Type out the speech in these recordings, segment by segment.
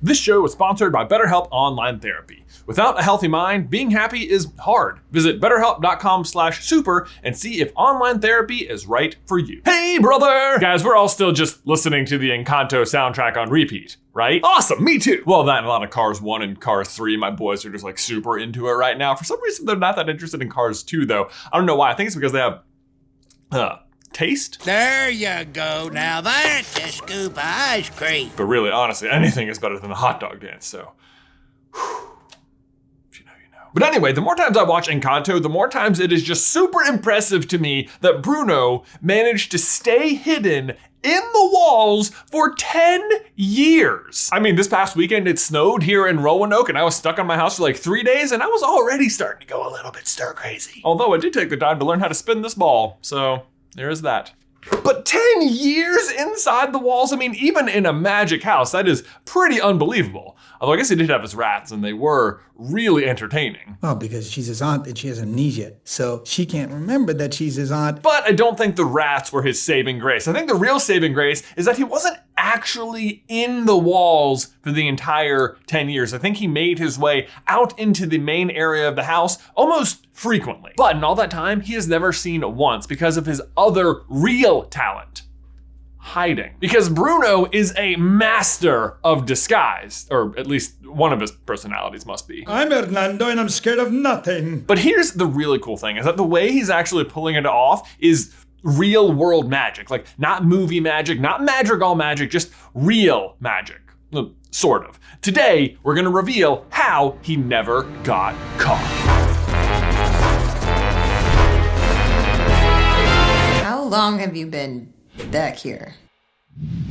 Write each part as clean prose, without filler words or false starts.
This show is sponsored by BetterHelp Online Therapy. Without a healthy mind, being happy is hard. Visit betterhelp.com/super and see if online therapy is right for you. Hey, brother! Guys, we're all still just listening to the Encanto soundtrack on repeat, right? Awesome, me too. Well, that and a lot of Cars 1 and Cars 3, my boys are just like super into it right now. For some reason, they're not that interested in Cars 2 though. I don't know why. I think it's because they have taste. There you go. Now that's a scoop of ice cream. But really, honestly, anything is better than a hot dog dance, so. If you know, you know. But anyway, the more times I watch Encanto, the more times it is just super impressive to me that Bruno managed to stay hidden in the walls for 10 years. I mean, this past weekend it snowed here in Roanoke and I was stuck on my house for like 3 days and I was already starting to go a little bit stir crazy. Although I did take the time to learn how to spin this ball, so there is that. But 10 years inside the walls? I mean, even in a magic house, that is pretty unbelievable. Although I guess he did have his rats and they were really entertaining. Oh, because she's his aunt and she has amnesia. So she can't remember that she's his aunt. But I don't think the rats were his saving grace. I think the real saving grace is that he wasn't actually in the walls for the entire 10 years. I think he made his way out into the main area of the house almost frequently. But in all that time, he is never seen once because of his other real talent. Hiding. Because Bruno is a master of disguise, or at least one of his personalities must be. I'm Hernando and I'm scared of nothing. But here's the really cool thing, is that the way he's actually pulling it off is real world magic. Like not movie magic, not Madrigal magic, just real magic. Sort of. Today, we're gonna reveal how he never got caught. How long have you been back here?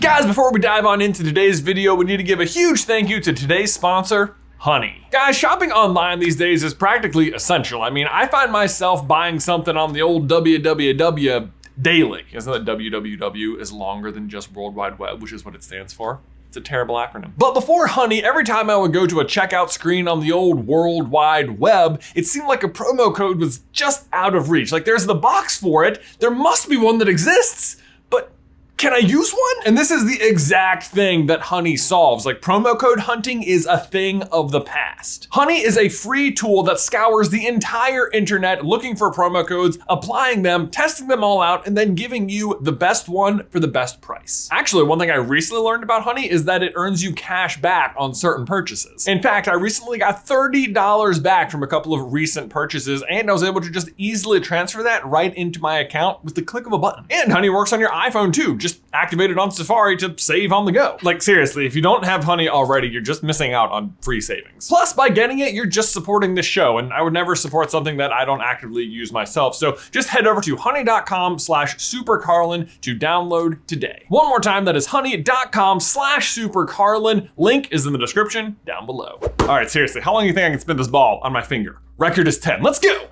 Guys, before we dive on into today's video, we need to give a huge thank you to today's sponsor, Honey. Guys, shopping online these days is practically essential. I mean, I find myself buying something on the old www daily. Isn't that www is longer than just World Wide Web, which is what it stands for? It's a terrible acronym. But before Honey, every time I would go to a checkout screen on the old World Wide Web, it seemed like a promo code was just out of reach. Like there's the box for it, there must be one that exists, but can I use one? And this is the exact thing that Honey solves. Like promo code hunting is a thing of the past. Honey is a free tool that scours the entire internet looking for promo codes, applying them, testing them all out, and then giving you the best one for the best price. Actually, one thing I recently learned about Honey is that it earns you cash back on certain purchases. In fact, I recently got $30 back from a couple of recent purchases, and I was able to just easily transfer that right into my account with the click of a button. And Honey works on your iPhone too. Just activate it on Safari to save on the go. Like seriously, if you don't have Honey already, you're just missing out on free savings. Plus, by getting it, you're just supporting this show, and I would never support something that I don't actively use myself. So just head over to honey.com/supercarlin to download today. One more time, that is honey.com/supercarlin. Link is in the description down below. All right, seriously, how long do you think I can spin this ball on my finger? Record is 10. Let's go.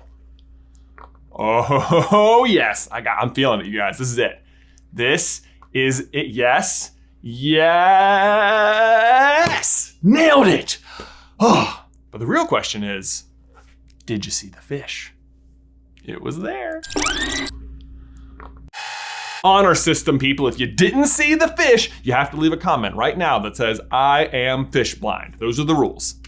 Oh yes, I'm feeling it, you guys. This is it. This is it. Yes. Yes. Nailed it. Oh, but the real question is, did you see the fish? It was there. Honor system, people. If you didn't see the fish, you have to leave a comment right now that says, I am fish blind. Those are the rules.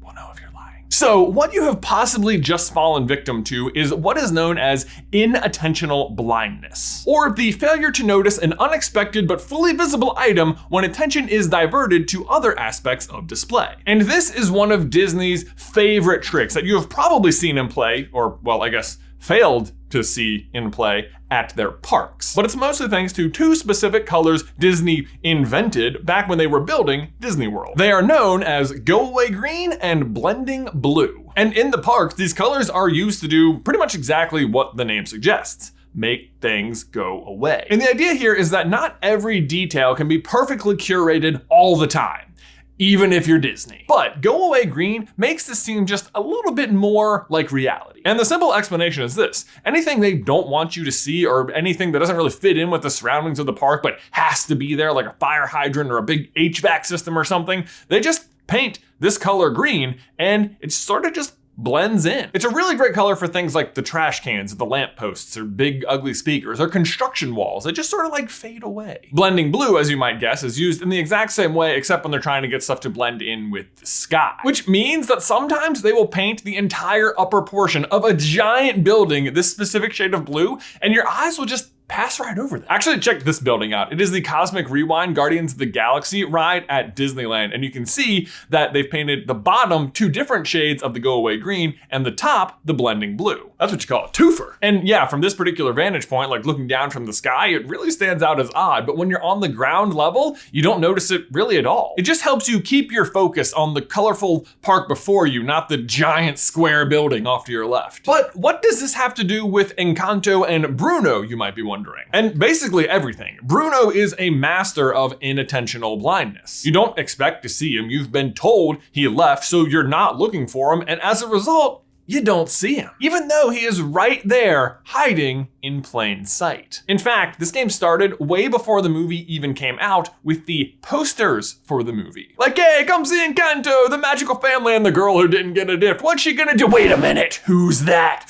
We'll know if you're lying. So what you have possibly just fallen victim to is what is known as inattentional blindness, or the failure to notice an unexpected but fully visible item when attention is diverted to other aspects of display. And this is one of Disney's favorite tricks that you have probably seen in play, or well, I guess failed to see in play at their parks. But it's mostly thanks to two specific colors Disney invented back when they were building Disney World. They are known as Go Away Green and Blending Blue. And in the parks, these colors are used to do pretty much exactly what the name suggests: make things go away. And the idea here is that not every detail can be perfectly curated all the time, even if you're Disney. But Go Away Green makes this seem just a little bit more like reality. And the simple explanation is this: anything they don't want you to see, or anything that doesn't really fit in with the surroundings of the park but has to be there, like a fire hydrant or a big HVAC system or something, they just paint this color green and it sort of just blends in. It's a really great color for things like the trash cans, the lampposts, or big ugly speakers, or construction walls that just sort of like fade away. Blending blue, as you might guess, is used in the exact same way, except when they're trying to get stuff to blend in with the sky. Which means that sometimes they will paint the entire upper portion of a giant building this specific shade of blue, and your eyes will just pass right over that. Actually, check this building out. It is the Cosmic Rewind Guardians of the Galaxy ride at Disneyland. And you can see that they've painted the bottom 2 different shades of the go away green and the top, the blending blue. That's what you call a twofer. And yeah, from this particular vantage point, like looking down from the sky, it really stands out as odd. But when you're on the ground level, you don't notice it really at all. It just helps you keep your focus on the colorful park before you, not the giant square building off to your left. But what does this have to do with Encanto and Bruno, you might be wondering? And basically everything. Bruno is a master of inattentional blindness. You don't expect to see him. You've been told he left, so you're not looking for him. And as a result, you don't see him, even though he is right there hiding in plain sight. In fact, this game started way before the movie even came out with the posters for the movie. Like, hey, come see Encanto, the magical family and the girl who didn't get a gift. What's she gonna do? Wait a minute, who's that?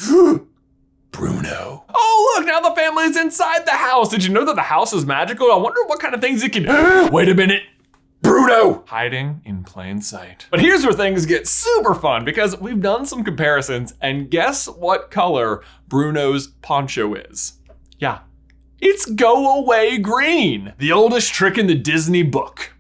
Bruno. Oh, look, now the family's inside the house. Did you know that the house is magical? I wonder what kind of things it can. Wait a minute. Bruno! Hiding in plain sight. But here's where things get super fun because we've done some comparisons and guess what color Bruno's poncho is? Yeah, it's go away green. The oldest trick in the Disney book.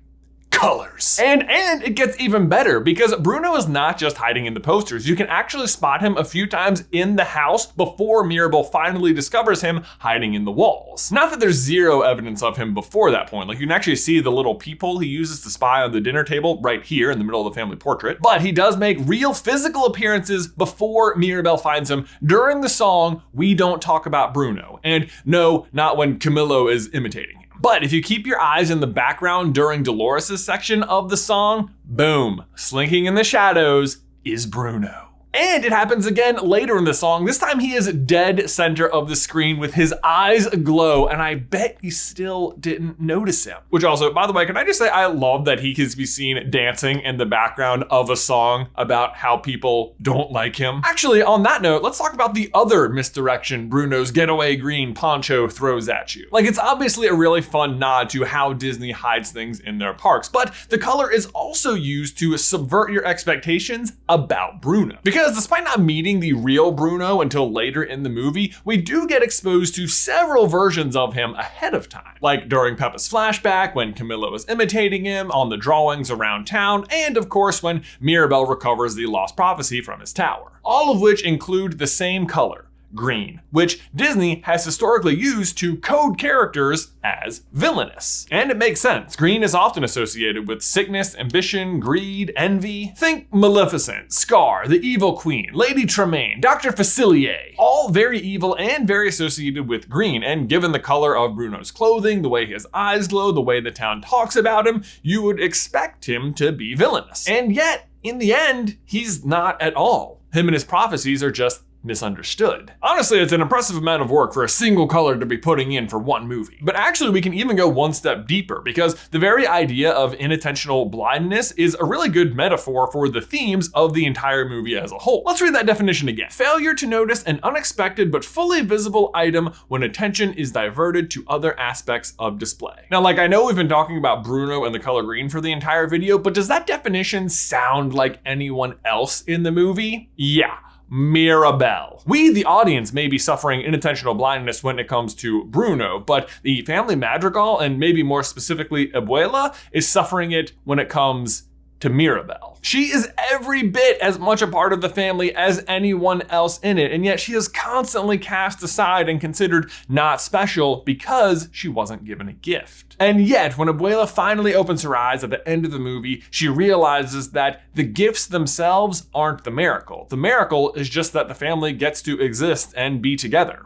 Colors. And it gets even better because Bruno is not just hiding in the posters. You can actually spot him a few times in the house before Mirabel finally discovers him hiding in the walls. Not that there's zero evidence of him before that point. Like you can actually see the little peephole he uses to spy on the dinner table right here in the middle of the family portrait. But he does make real physical appearances before Mirabel finds him during the song We Don't Talk About Bruno. And no, not when Camillo is imitating him. But if you keep your eyes in the background during Dolores' section of the song, boom, slinking in the shadows is Bruno. And it happens again later in the song. This time he is dead center of the screen with his eyes aglow, and I bet you still didn't notice him. Which also, by the way, can I just say I love that he can be seen dancing in the background of a song about how people don't like him. Actually, on that note, let's talk about the other misdirection Bruno's getaway green poncho throws at you. Like, it's obviously a really fun nod to how Disney hides things in their parks, but the color is also used to subvert your expectations about Bruno. Because despite not meeting the real Bruno until later in the movie, we do get exposed to several versions of him ahead of time. Like during Peppa's flashback, when Camillo is imitating him, on the drawings around town, and of course when Mirabel recovers the lost prophecy from his tower. All of which include the same color, green, which Disney has historically used to code characters as villainous. And it makes sense. Green is often associated with sickness, ambition, greed, envy. Think Maleficent, Scar, the Evil Queen, Lady Tremaine, Dr. Facilier. All very evil and very associated with green. And given the color of Bruno's clothing, the way his eyes glow, the way the town talks about him, you would expect him to be villainous. And yet, in the end, he's not at all. Him and his prophecies are just misunderstood. Honestly, it's an impressive amount of work for a single color to be putting in for one movie. But actually, we can even go one step deeper because the very idea of inattentional blindness is a really good metaphor for the themes of the entire movie as a whole. Let's read that definition again. Failure to notice an unexpected but fully visible item when attention is diverted to other aspects of display. Now, like I know we've been talking about Bruno and the color green for the entire video, but does that definition sound like anyone else in the movie? Yeah. Mirabel. We, the audience, may be suffering inattentional blindness when it comes to Bruno, but the family Madrigal, and maybe more specifically Abuela, is suffering it when it comes to Mirabel. She is every bit as much a part of the family as anyone else in it, and yet she is constantly cast aside and considered not special because she wasn't given a gift. And yet, when Abuela finally opens her eyes at the end of the movie, she realizes that the gifts themselves aren't the miracle. The miracle is just that the family gets to exist and be together.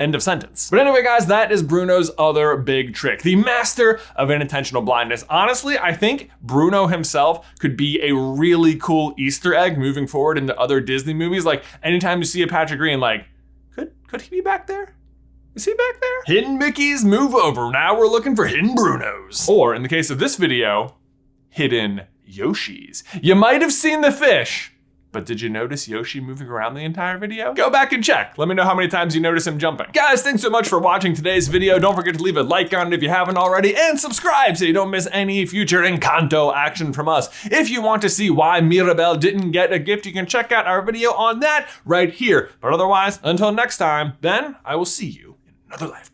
End of sentence. But anyway, guys, that is Bruno's other big trick, the master of inattentional blindness. Honestly, I think Bruno himself could be a really cool Easter egg moving forward into other Disney movies. Like anytime you see a Patrick Green, like, could he be back there? Is he back there? Hidden Mickeys move over. Now we're looking for hidden Brunos. Or in the case of this video, hidden Yoshis. You might have seen the fish, But did you notice Yoshi moving around the entire video? Go back and check. Let me know how many times you notice him jumping. Guys, thanks so much for watching today's video. Don't forget to leave a like on it if you haven't already, and subscribe so you don't miss any future Encanto action from us. If you want to see why Mirabel didn't get a gift, you can check out our video on that right here. But otherwise, until next time, then I will see you in another life.